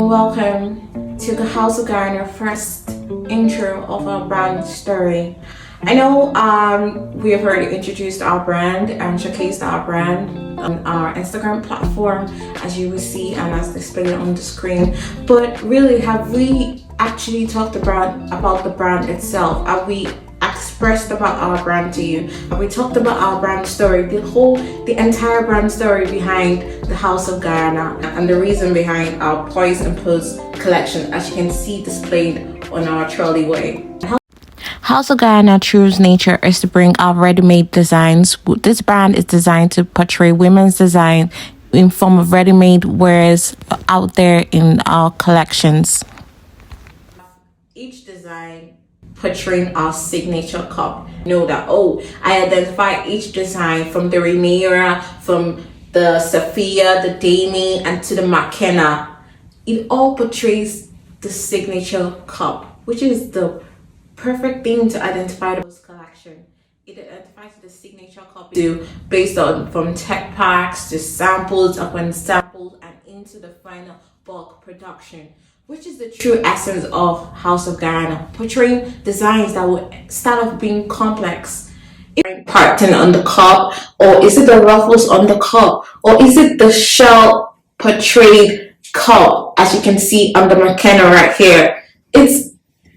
welcome to the Houseofgianna first intro of our brand story. I know we have already introduced our brand and showcased our brand on our Instagram platform, as you will see and as displayed on the screen. But really, have we actually talked about the brand itself? Have we expressed about our brand to you? Have we talked about our brand story, the entire brand story behind the Houseofgianna and the reason behind our poise and pose collection, as you can see displayed on our trolley way? Houseofgianna True's nature is to bring out ready-made designs. This brand is designed to portray women's design in form of ready-made wares out there in our collections. Each design portraying our signature cup. Know that, I identify each design from the Rhaenyra, from the Sophia, the Dami, and to the McKenna. It all portrays the signature cup, which is the perfect thing to identify the collection. It identifies the signature cup based on from tech packs to samples, upon samples, and into the final bulk production, which is the true essence of Houseofgianna, portraying designs that will start off being complex. Pattern on the cup, or is it the ruffles on the cup, or is it the shell portrayed cup, as you can see on the McKenna right here? It's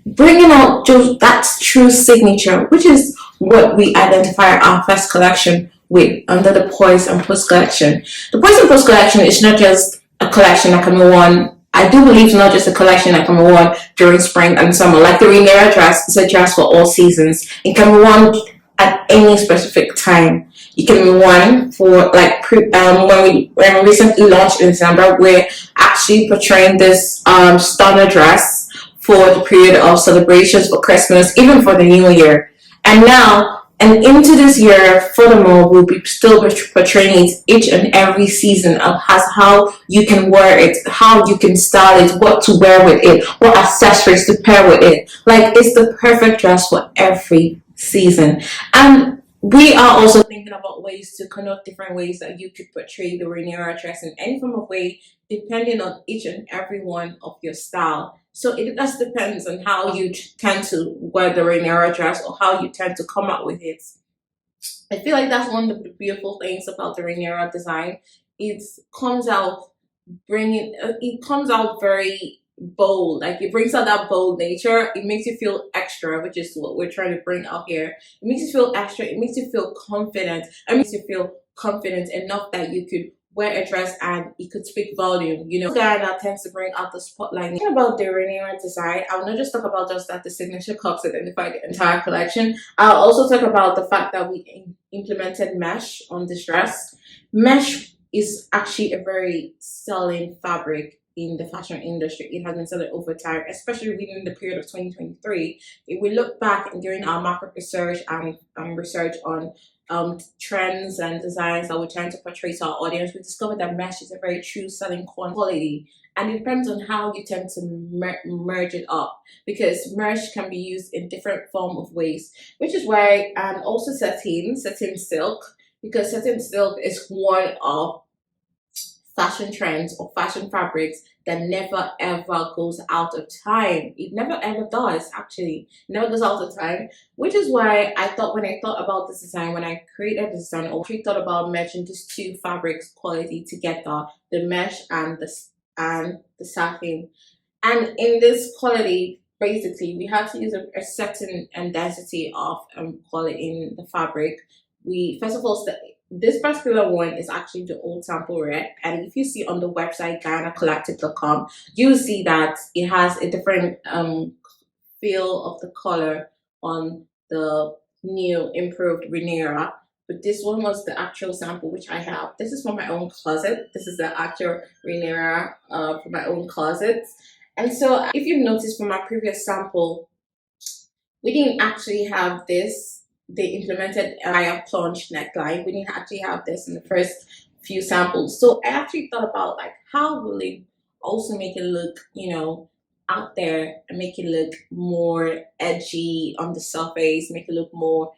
bringing out just that's true signature, which is what we identify our first collection with under the Poise and Pose collection. The Poise and Pose collection is not just a collection that can be worn. I do believe it's not just a collection that can be worn during spring and summer. Like the Rhaenyra dress, it's a dress for all seasons. It can be worn at any specific time. It can be worn for like when we recently launched in December, we're actually portraying this stunner dress for the period of celebrations for Christmas, even for the New Year. And now, and into this year, furthermore, we'll be still portraying it each and every season of how you can wear it, how you can style it, what to wear with it, what accessories to pair with it. Like, it's the perfect dress for every season. And we are also thinking about ways to connote different ways that you could portray the Rhaenyra dress in any form of way, depending on each and every one of your style. So it just depends on how you tend to wear the Rhaenyra dress or how you tend to come out with it. I feel like that's one of the beautiful things about the Rhaenyra design. It comes out very bold. Like, it brings out that bold nature. It makes you feel extra, which is what we're trying to bring out here. It makes you feel extra. It makes you feel confident. It makes you feel confident enough that you could wear a dress and it could speak volume. You know, that tends to bring out the spotlight. Talking about the Rhaenyra design, I'll not just talk about just that the signature cups identify the entire collection. I'll also talk about the fact that we implemented mesh on this dress. Mesh is actually a very selling fabric in the fashion industry. It has been selling over time, especially within the period of 2023. If we look back and during our market research and research on trends and designs that we're trying to portray to our audience, we discovered that mesh is a very true selling quality, and it depends on how you tend to merge it up, because mesh can be used in different form of ways, which is why also satin silk, because satin silk is one of fashion trends or fashion fabrics that never ever goes out of time. It never ever does, actually. It never goes out of time, which is why I thought, when I thought about this design, when I created this design, I actually thought about merging these two fabrics quality together, the mesh and the satin. And in this quality, basically we had to use a certain density of quality in the fabric. We first of all, this particular one is actually the old sample red, and if you see on the website GiannaCollective.com, you'll see that it has a different feel of the color on the new improved Rhaenyra. But this one was the actual sample which I have. This is from my own closet. This is the actual Rhaenyra from my own closet. And so if you've noticed from my previous sample, we didn't actually have this. They implemented a higher plunge neckline. We didn't actually have this in the first few samples. So I actually thought about, like, how will it also make it look, out there, and make it look more edgy on the surface, make it look more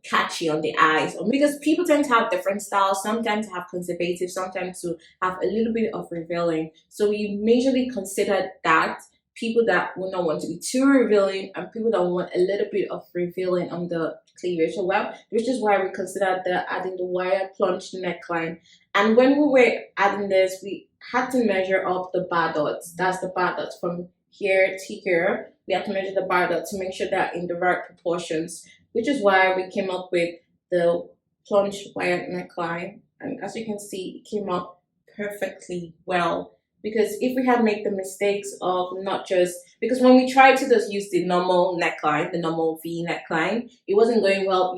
catchy on the eyes, or because people tend to have different styles. Some tend to have conservative, some tend to have a little bit of revealing. So we majorly consider that people that will not want to be too revealing and people that want a little bit of revealing on the cleavage. So well, which is why we considered adding the wire plunge neckline. And when we were adding this, we had to measure up the bar dots. That's the bar dots from here to here. We had to measure the bar dots to make sure that in the right proportions, which is why we came up with the plunge wire neckline. And as you can see, it came out perfectly well. Because if we had made the mistakes of not just, because when we tried to just use the normal neckline, the normal V neckline, it wasn't going well.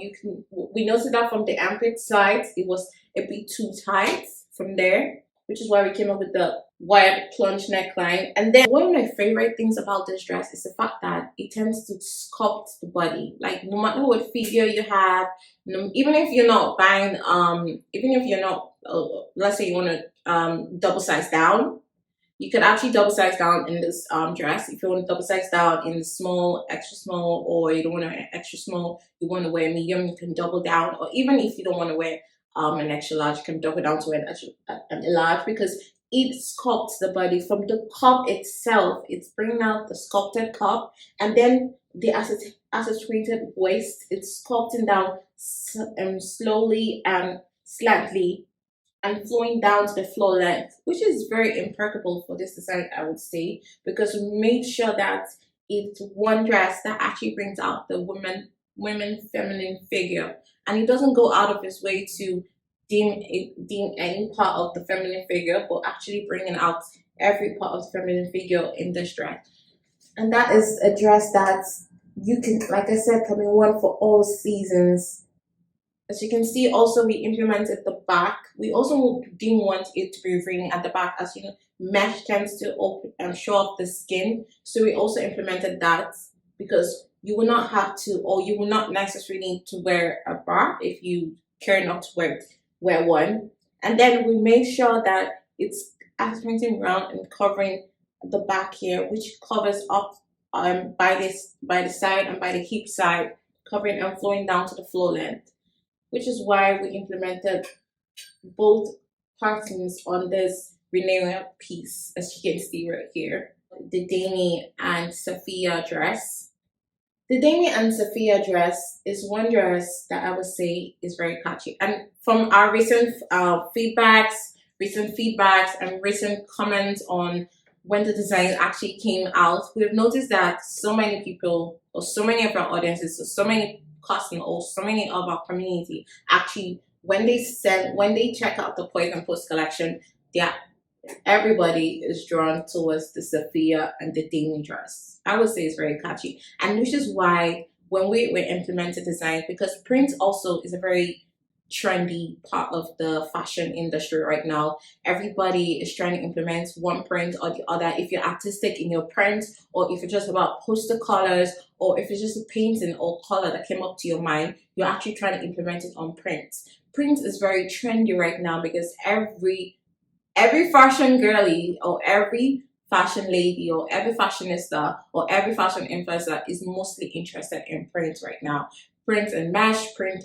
We noticed that from the armpit sides, it was a bit too tight from there, which is why we came up with the wide plunge neckline. And then one of my favorite things about this dress is the fact that it tends to sculpt the body. Like no matter what figure you have, even if you're not buying, even if you're not, let's say you want to double size down, you could actually double size down in this dress. If you want to double size down in small, extra small, or you don't want to wear extra small, you want to wear medium, you can double down. Or even if you don't want to wear an extra large, you can double down to an large, because it sculpts the body from the cup itself. It's bringing out the sculpted cup, and then the accentuated waist. It's sculpting down slowly and slightly, and flowing down to the floor length, which is very impeccable for this design, I would say, because we made sure that it's one dress that actually brings out the women feminine figure, and it doesn't go out of its way to dim any part of the feminine figure, but actually bringing out every part of the feminine figure in this dress. And that is a dress that you can, like I said, can be worn for all seasons. As you can see, also we implemented the back. We also didn't want it to be ringing at the back, as you know, mesh tends to open and show off the skin. So we also implemented that, because you will not have to, or you will not necessarily need to wear a bra if you care not to wear one. And then we made sure that it's accenting around and covering the back here, which covers up by the side and by the hip side, covering and flowing down to the floor length, which is why we implemented both patterns on this Renea piece, as you can see right here. The Dami and Sophia dress. The Dami and Sophia dress is one dress that I would say is very catchy. And from our recent feedbacks and recent comments on when the design actually came out, we've noticed that so many people, or so many of our audiences, or so many customers, or so many of our community actually, when they check out the Poise and Post collection, everybody is drawn towards the Sophia and the Dami dress. I would say it's very catchy, and which is why when we implemented design, because print also is a very trendy part of the fashion industry right now. Everybody is trying to implement one print or the other. If you're artistic in your print, or if it's just about poster colors, or if it's just a painting or color that came up to your mind, you're actually trying to implement it on print. Print is very trendy right now, because every fashion girly, or every fashion lady, or every fashionista, or every fashion influencer is mostly interested in print right now. Print and mesh, print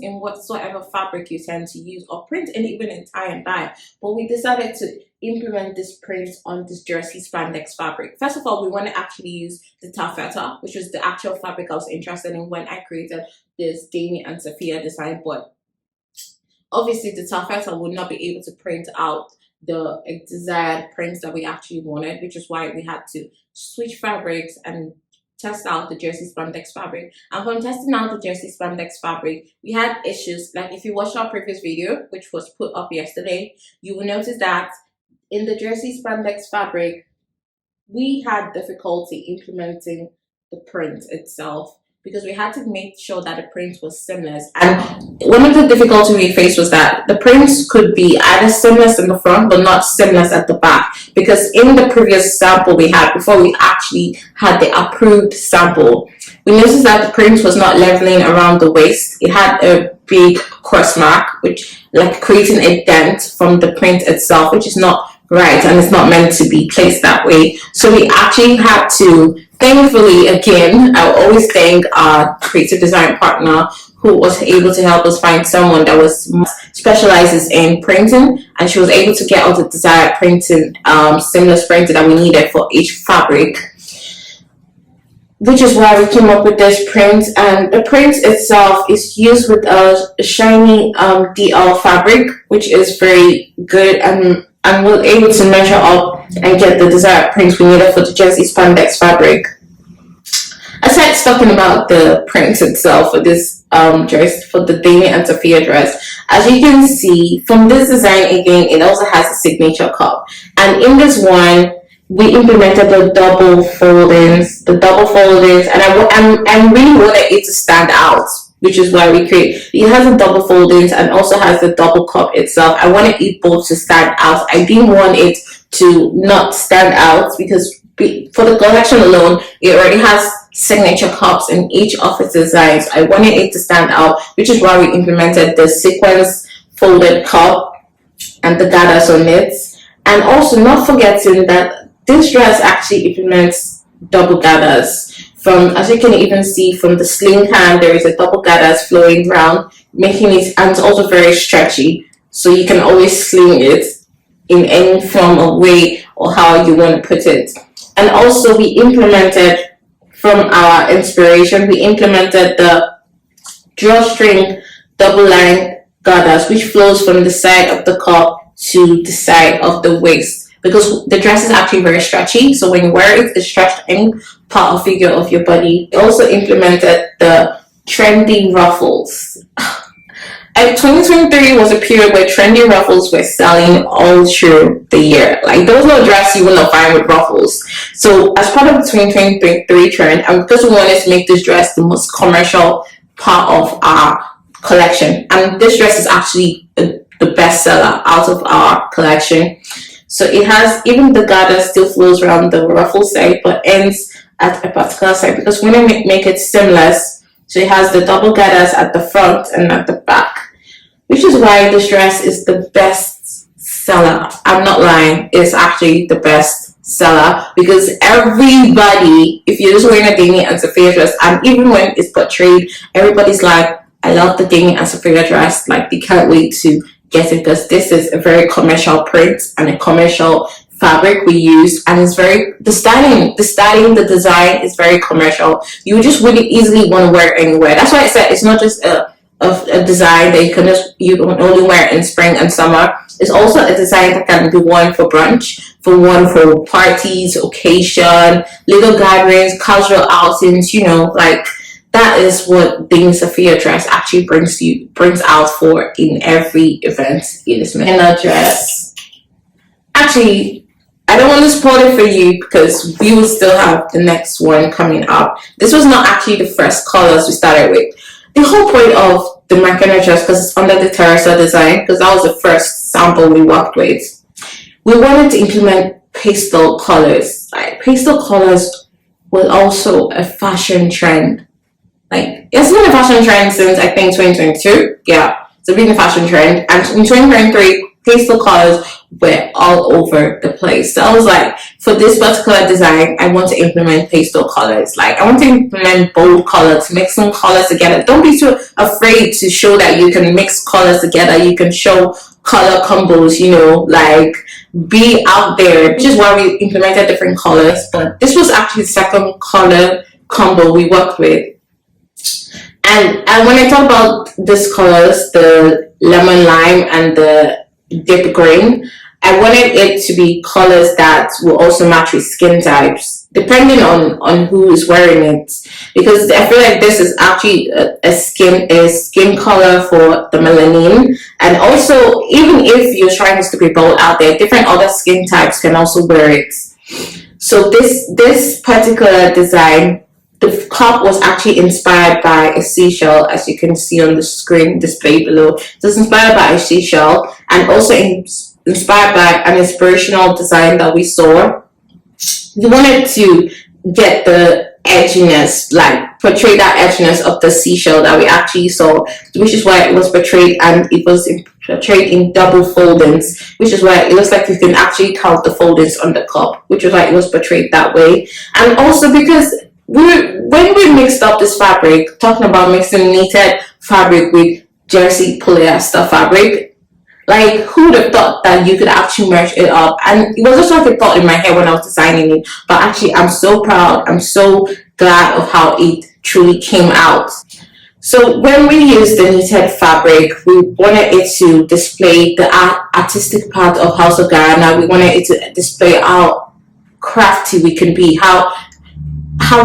in whatsoever fabric you tend to use, or print and even in tie and dye. But we decided to implement this print on this jersey spandex fabric. First of all, we want to actually use the taffeta, which was the actual fabric I was interested in when I created this Dami and Sophia design. But obviously the taffeta would not be able to print out the desired prints that we actually wanted, which is why we had to switch fabrics and test out the jersey spandex fabric. And from testing out the jersey spandex fabric, we had issues. Like if you watched our previous video, which was put up yesterday, you will notice that in the jersey spandex fabric, we had difficulty implementing the print itself, because we had to make sure that the print was seamless. And one of the difficulties we faced was that the prints could be either seamless in the front but not seamless at the back, because in the previous sample we had, before we actually had the approved sample, we noticed that the print was not leveling around the waist. It had a big cross mark, which like creating a dent from the print itself, which is not right, and it's not meant to be placed that way. So we actually had to, thankfully, again, I always thank our creative design partner who was able to help us find someone that was specializes in printing, and she was able to get all the desired printing, seamless printing that we needed for each fabric, which is why we came up with this print. And the print itself is used with a shiny DL fabric, which is very good, and we're able to measure up and get the desired print we needed for the jersey spandex fabric. Aside talking about the print itself for this dress, for the Dami and Sophia dress, as you can see from this design, again, it also has a signature cup, and in this one we implemented the double foldings, and I really wanted it to stand out, which is why we create. It has a double foldings and also has the double cup itself. I wanted it both to stand out. I didn't want it to not stand out because for the collection alone, it already has signature cups in each of its designs. I wanted it to stand out, which is why we implemented the sequence folded cup and the gathers on it. And also not forgetting that this dress actually implements double gathers. From, as you can even see from the sling hand, there is a double gathers flowing around, making it, and it's also very stretchy, so you can always sling it in any form of way or how you want to put it. And also we implemented, from our inspiration, we implemented the drawstring double line gathers, which flows from the side of the cup to the side of the waist, because the dress is actually very stretchy, so when you wear it, it's stretched any part or figure of your body. We also implemented the trendy ruffles. And 2023 was a period where trendy ruffles were selling all through the year. Like, there was no dress you wouldn't find with ruffles. So as part of the 2023 trend, and because we wanted to make this dress the most commercial part of our collection, and this dress is actually the best seller out of our collection. So it has, even the gather still flows around the ruffle side but ends at a particular side, because we want to make it seamless. So it has the double gathers at the front and at the back, which is why this dress is the best seller. I'm not lying, it's actually the best seller, because everybody, if you're just wearing a Dami and Sophia dress, and even when it's portrayed, everybody's like, I love the Dami and Sophia dress, like they can't wait to get it, because this is a very commercial print and a commercial fabric we use, and it's very, the styling, the design is very commercial. You just really easily want to wear it anywhere. That's why I said it's not just a design that you can only wear in spring and summer. It's also a design that can be worn for brunch, for parties, occasion, little gatherings, casual outings, you know, like that is what Dami Sophia dress actually brings out for in every event. It is my dress. Actually, I don't want to spoil it for you because we will still have the next one coming up. This was not actually the first colors we started with. The whole point of the Makena dress, because it's under the terracotta design, because that was the first sample we worked with, we wanted to implement pastel colors. Like, pastel colors was also a fashion trend. Like, it's been a fashion trend since I think 2022. Yeah, it's been a fashion trend, and in 2023 pastel colors were all over the place. So I was like, for this particular design, I want to implement pastel colors. Like, I want to implement bold colors, mix some colors together. Don't be too afraid to show that you can mix colors together. You can show color combos, you know, like be out there, which is why we implemented different colors. But this was actually the second color combo we worked with. And when I talk about these colors, the lemon lime and the deep green, I wanted it to be colors that will also match with skin types, depending on who is wearing it. Because I feel like this is actually a skin color for the melanin. And also, even if you're trying to be bold out there, different other skin types can also wear it. So this particular design, the cup was actually inspired by a seashell, as you can see on the screen displayed below. It was inspired by a seashell, and also inspired by an inspirational design that we saw. We wanted to get the edginess, like portray that edginess of the seashell that we actually saw, which is why it was portrayed, and it was portrayed in double foldings, which is why it looks like you can actually count the foldings on the cup, which is why it was portrayed that way. And also because when we mixed up this fabric, talking about mixing knitted fabric with jersey polyester fabric. Like, who would have thought that you could actually merge it up? And it was just like a thought in my head when I was designing it. But actually, I'm so proud. I'm so glad of how it truly came out. So when we used the knitted fabric, we wanted it to display the artistic part of House of Guyana. We wanted it to display how crafty we can be, how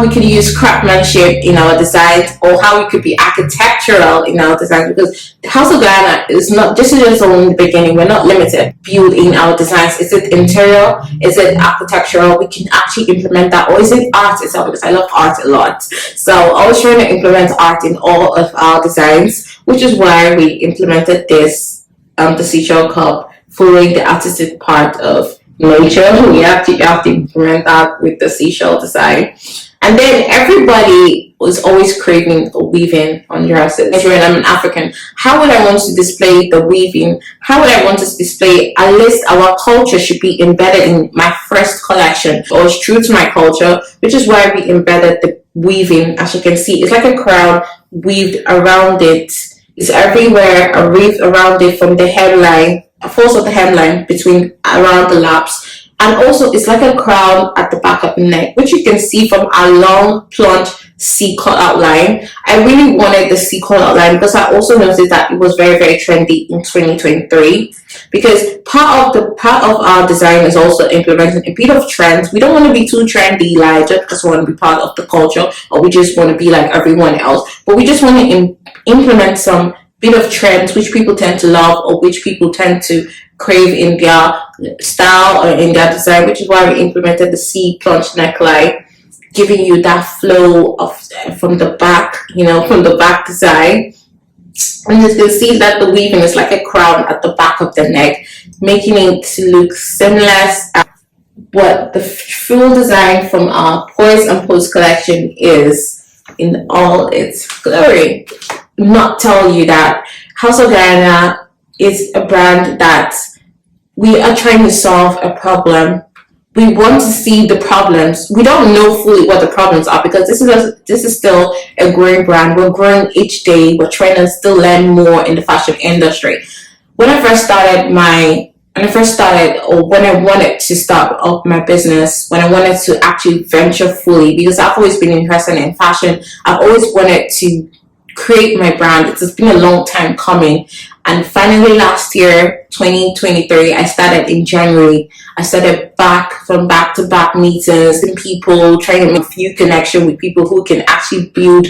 we could use craftsmanship in our designs, or how we could be architectural in our designs, because the House of Guyana is not just in the beginning. We're not limited build in our designs. Is it interior? Is it architectural? We can actually implement that, or is it art itself? Because I love art a lot, so I was trying to implement art in all of our designs, which is why we implemented this the seashell cup, following the artistic part of nature. We have to implement that with the seashell design. And then everybody was always craving for weaving on dresses. I'm an African. How would I want to display the weaving? How would I want to display, at least our culture should be embedded in my first collection. I was true to my culture, which is why we embedded the weaving. As you can see, it's like a crown weaved around it. It's everywhere, weaved around it from the hemline, falls of the hemline between around the laps. And also, it's like a crown at the back of the neck, which you can see from our long plunge C cutout line. I really wanted the C cutout line because I also noticed that it was very, very trendy in 2023. Because part of our design is also implementing a bit of trends. We don't want to be too trendy, like just because we want to be part of the culture, or we just want to be like everyone else. But we just want to implement some bit of trends which people tend to love, or which people tend to crave in their style or in their design, which is why we implemented the C plunge neckline, giving you that flow of from the back, from the back design. And you can see that the weaving is like a crown at the back of the neck, making it look seamless. What the full design from our Poise and Pose collection is in all its glory. Not tell you that House of Guyana is a brand that we are trying to solve a problem. We want to see the problems. We don't know fully what the problems are, because this is still a growing brand. We're growing each day. We're trying to still learn more in the fashion industry. When I first started, or when I wanted to start up my business, when I wanted to actually venture fully, because I've always been interested in fashion, I've always wanted to create my brand. It's been a long time coming. And finally last year, 2023, I started in January. I started back-to-back meetings and people, trying to make a few connections with people who can actually build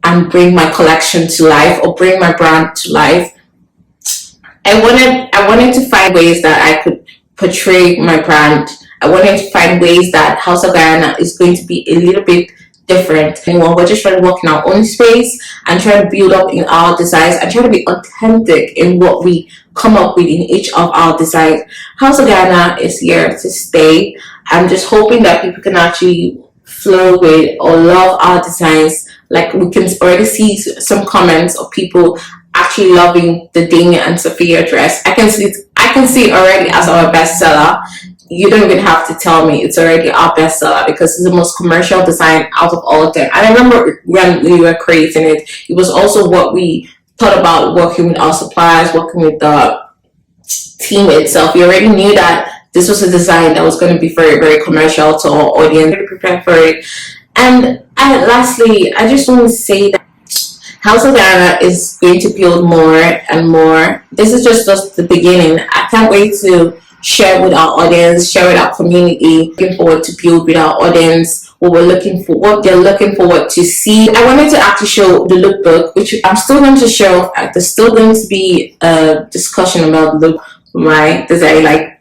and bring my collection to life, or bring my brand to life. I wanted to find ways that I could portray my brand. I wanted to find ways that House of Guyana is going to be a little bit different. And we're just trying to work in our own space and try to build up in our designs and try to be authentic in what we come up with in each of our designs. House of Guyana is here to stay. I'm just hoping that people can actually flow with or love our designs. Like, we can already see some comments of people actually loving the Damien and Sophia dress. I can see it already as our bestseller. You don't even have to tell me, it's already our bestseller, because it's the most commercial design out of all of them. And I remember when we were creating it, it was also what we thought about, working with our suppliers, working with the team itself. We already knew that this was a design that was going to be very, very commercial to our audience. We prepared for it. And lastly, I just want to say that House of Guyana is going to build more and more. This is just the beginning. I can't wait to share with our audience, share with our community. Looking forward to build with our audience what they're looking forward to see. I wanted to actually show the lookbook, which I'm still going to show. There's still going to be a discussion about the look, right? Design,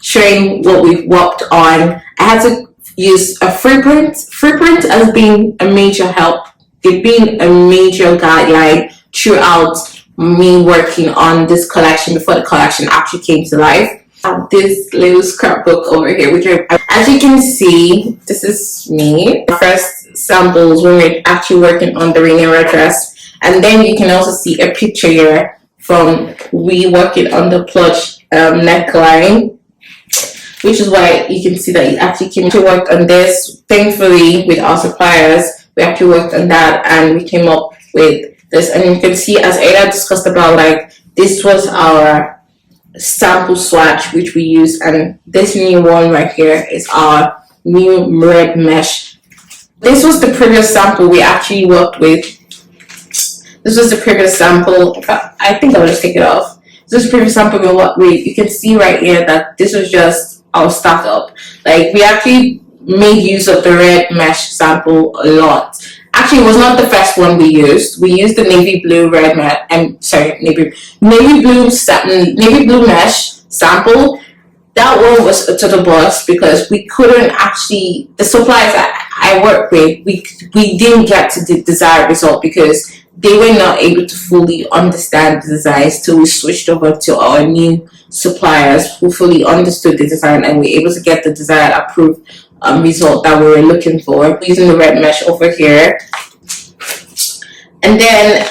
showing what we've worked on. I had to use a free print. Free print has been a major help. It's been a major guideline throughout me working on this collection before the collection actually came to life. This little scrapbook over here, which as you can see, this is me. First samples when we're actually working on the Rainiera dress, and then you can also see a picture here from we working on the plush neckline, which is why you can see that it actually came to work on this. Thankfully, with our suppliers, we actually worked on that, and we came up with this, and you can see, as Ada discussed about, like, this was our sample swatch which we use, and this new one right here is our new red mesh. This was the previous sample we actually worked with. This was the previous sample. I think I'll just take it off. This is the previous sample we worked with. You can see right here that this was just our startup. Like, we actually made use of the red mesh sample a lot. Actually, it was not the first one we used. We used the navy blue red mesh. Navy blue mesh sample. That one was a total bust because we couldn't actually, the suppliers that I work with, we didn't get to the desired result because they were not able to fully understand the designs till we switched over to our new suppliers who fully understood the design and were able to get the desired approved result that we were looking for using the red mesh over here. And then,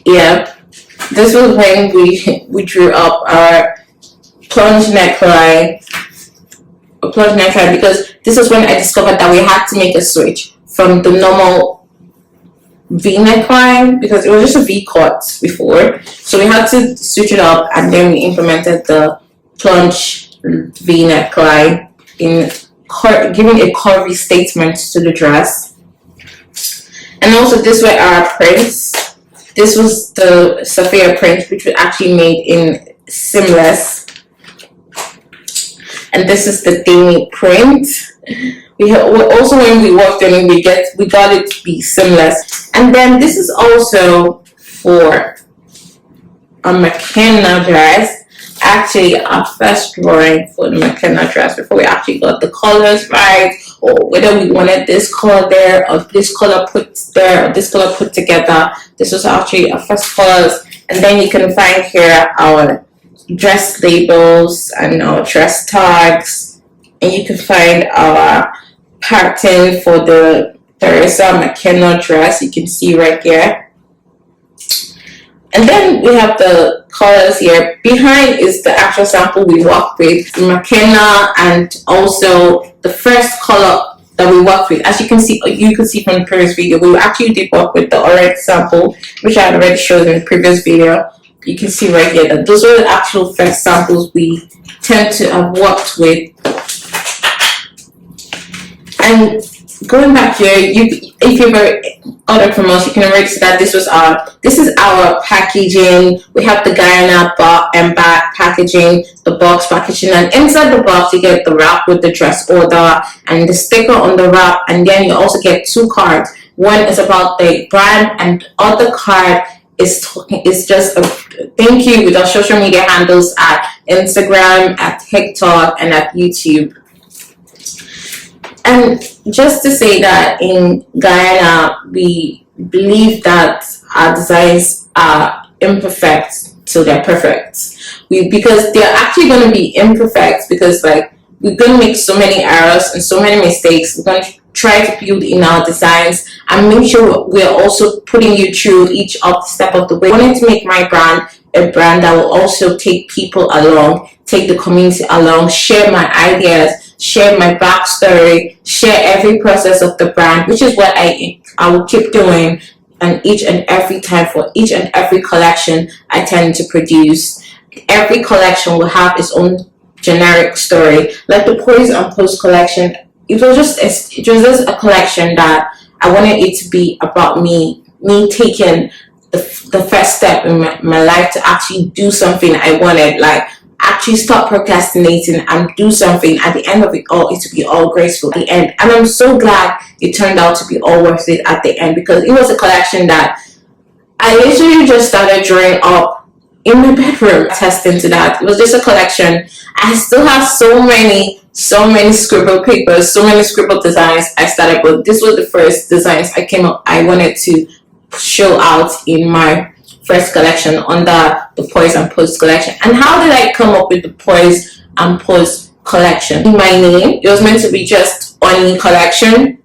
yeah, this was when we drew up our plunge neckline because this is when I discovered that we had to make a switch from the normal V neckline because it was just a V cut before, so we had to switch it up, and then we implemented the plunge V neckline in giving a curvy statement to the dress. And also, this were our prints. This was the Sophia print, which was actually made in seamless. And this is the Demi print. We have also, when we worked on it, we got it to be seamless. And then this is also for a McKenna dress. Actually, our first drawing for the McKenna dress before we actually got the colors right, or whether we wanted this color there or this color put there or this color put together. This was actually our first colors. And then you can find here our dress labels and our dress tags, and you can find our pattern for the Teresa McKenna dress. You can see right here. And then we have the colors here. Behind is the actual sample we worked with, McKenna, and also the first color that we worked with. As you can see from the previous video, we actually did work with the orange sample, which I had already showed in the previous video. You can see right here that those are the actual first samples we tend to have worked with. And going back here, if you've ordered from us, you can already see that this is our packaging. We have the Guyana and back packaging, the box packaging, and inside the box you get the wrap with the dress order and the sticker on the wrap, and then you also get two cards. One is about the brand, and the other card is just a thank you with our social media handles at Instagram, at TikTok, and at YouTube. And just to say that in Guyana, we believe that our designs are imperfect till they're perfect. Because they're actually going to be imperfect because, like, we're going to make so many errors and so many mistakes. We're going to try to build in our designs and make sure we're also putting you through each step of the way. I wanted to make my brand a brand that will also take people along, take the community along, share my ideas, share my backstory, share every process of the brand, which is what I will keep doing, and each and every time for each and every collection I tend to produce. Every collection will have its own generic story. Like the Poise and Post collection, it was just a collection that I wanted it to be about me taking the first step in my life to actually do something I wanted, like actually stop procrastinating and do something. At the end of it all, it to be all graceful at the end. And I'm so glad it turned out to be all worth it at the end, because it was a collection that I literally just started drawing up in my bedroom, testing to that. It was just a collection. I still have so many scribble papers, so many scribble designs I started with. This was the first designs I wanted to show out in my first collection under the Poise and Post collection. And how did I come up with the Poise and Post collection? In my name, it was meant to be just Oni collection.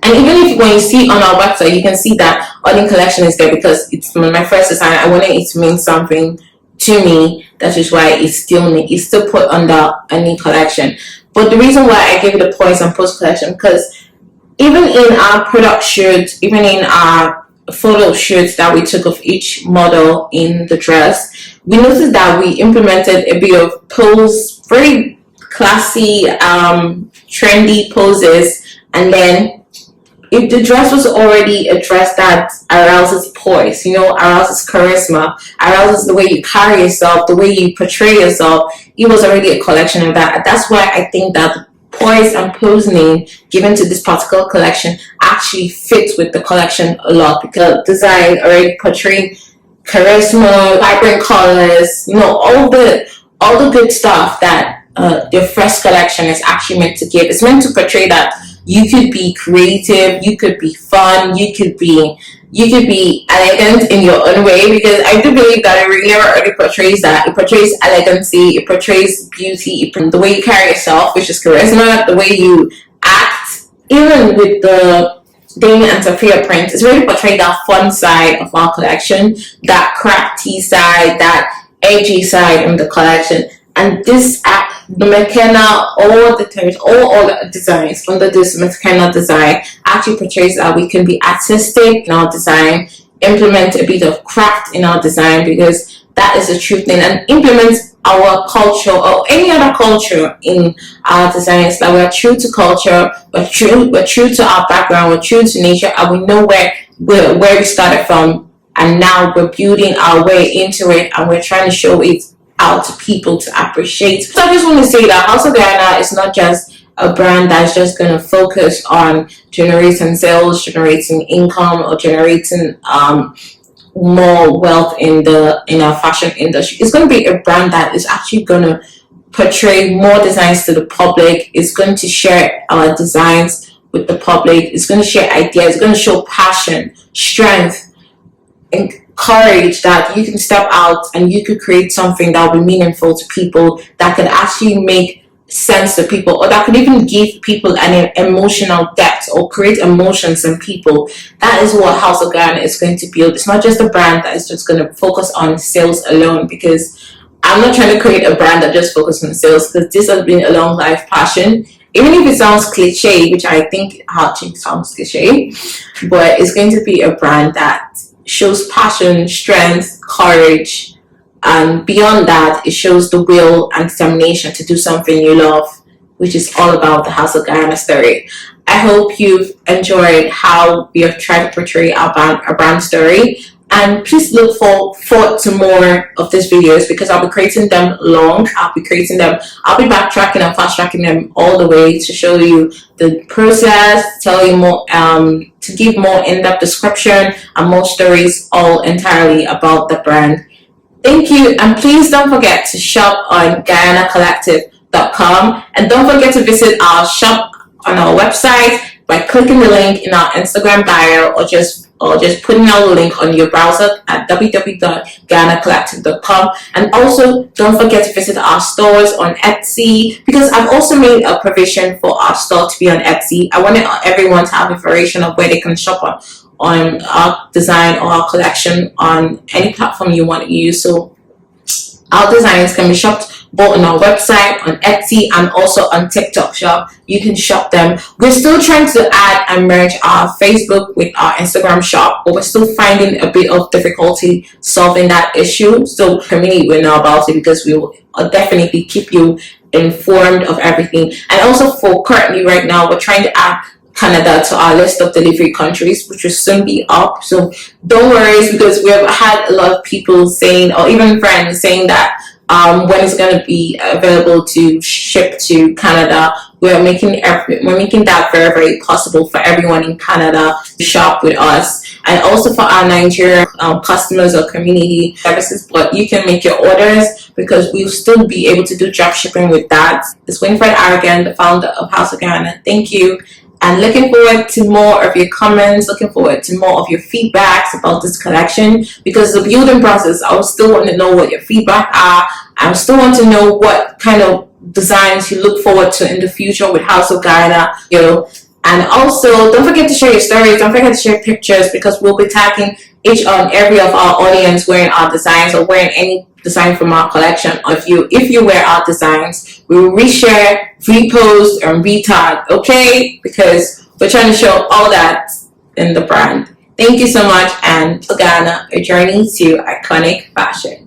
And even when you see on our website, you can see that Oni collection is there because it's my first design. I wanted it to mean something to me. That is why it's still put under Oni collection. But the reason why I gave it the Poise and Post collection, because even in our product shoots, even in our photo shoots that we took of each model in the dress, we noticed that we implemented a bit of pose, very classy, trendy poses, and then if the dress was already a dress that arouses poise, arouses charisma, arouses the way you carry yourself, the way you portray yourself, it was already a collection of that. That's why I think that the poise and pose name given to this particular collection actually fits with the collection a lot, because the design already portraying charisma, vibrant colors, all the good stuff that the first collection is actually meant to give. It's meant to portray that you could be creative, you could be fun, you could be elegant in your own way, because I do believe that it really already portrays that. It portrays elegancy, it portrays beauty, the way you carry yourself, which is charisma, the way you act, even with the Damien and Sophia print, it's really portrayed that fun side of our collection, that crafty side, that edgy side in the collection. And this the McKenna, all the designs under this McKenna design actually portrays that we can be artistic in our design, implement a bit of craft in our design, because that is the true thing, and implement our culture or any other culture in our designs. Like, we're true to culture, we're true to our background, we're true to nature, and we know where we started from, and now we're building our way into it, and we're trying to show it out to people to appreciate. So I just want to say that Houseofgianna is not just a brand that's just going to focus on generating sales, generating income, or generating more wealth in our fashion industry. It's going to be a brand that is actually going to portray more designs to the public. It's going to share our designs with the public. It's going to share ideas. It's going to show passion, strength, and courage, that you can step out and you could create something that will be meaningful to people, that could actually make sense to people, or that could even give people an emotional depth or create emotions in people. That is what Houseofgianna is going to build. It's not just a brand that is just going to focus on sales alone, because I'm not trying to create a brand that just focuses on sales, because this has been a long life passion. Even if it sounds cliche, which I think actually sounds cliche, but it's going to be a brand that shows passion, strength, courage, and beyond that, it shows the will and determination to do something you love, which is all about the Houseofgianna story. I hope you've enjoyed how we have tried to portray our brand story, and please look forward to more of these videos, because I'll be creating them long. I'll be backtracking and fast tracking them all the way to show you the process, tell you more, to give more in-depth description and more stories, all entirely about the brand. Thank you, and please don't forget to shop on GuyanaCollective.com, and don't forget to visit our shop on our website by clicking the link in our Instagram bio, or just putting out the link on your browser at www.GuyanaCollective.com. And also, don't forget to visit our stores on Etsy, because I've also made a provision for our store to be on Etsy. I wanted everyone to have information of where they can shop on our design or our collection on any platform you want to use. So our designs can be shopped both on our website, on Etsy, and also on TikTok shop. You can shop them. We're still trying to add and merge our Facebook with our Instagram shop, but we're still finding a bit of difficulty solving that issue. So community will know about it, because we will definitely keep you informed of everything. And also, for currently right now, we're trying to add Canada to our list of delivery countries, which will soon be up. So don't worry, because we have had a lot of people saying, or even friends saying, that when it's going to be available to ship to Canada. We're making that very, very possible for everyone in Canada to shop with us, and also for our Nigerian customers or community services. But you can make your orders, because we'll still be able to do drop shipping with that. It's Winfred Aragon, the founder of Houseofgianna. Thank you. And looking forward to more of your comments, looking forward to more of your feedbacks about this collection, because the building process, I will still want to know what your feedback are. I still want to know what kind of designs you look forward to in the future with Houseofgianna, And also, don't forget to share your stories, don't forget to share pictures, because we'll be tagging each and every of our audience wearing our designs, or wearing any design from our collection. If you wear our designs, we will reshare, repost, and retag, okay? Because we're trying to show all that in the brand. Thank you so much, and Housofgianna, a journey to iconic fashion.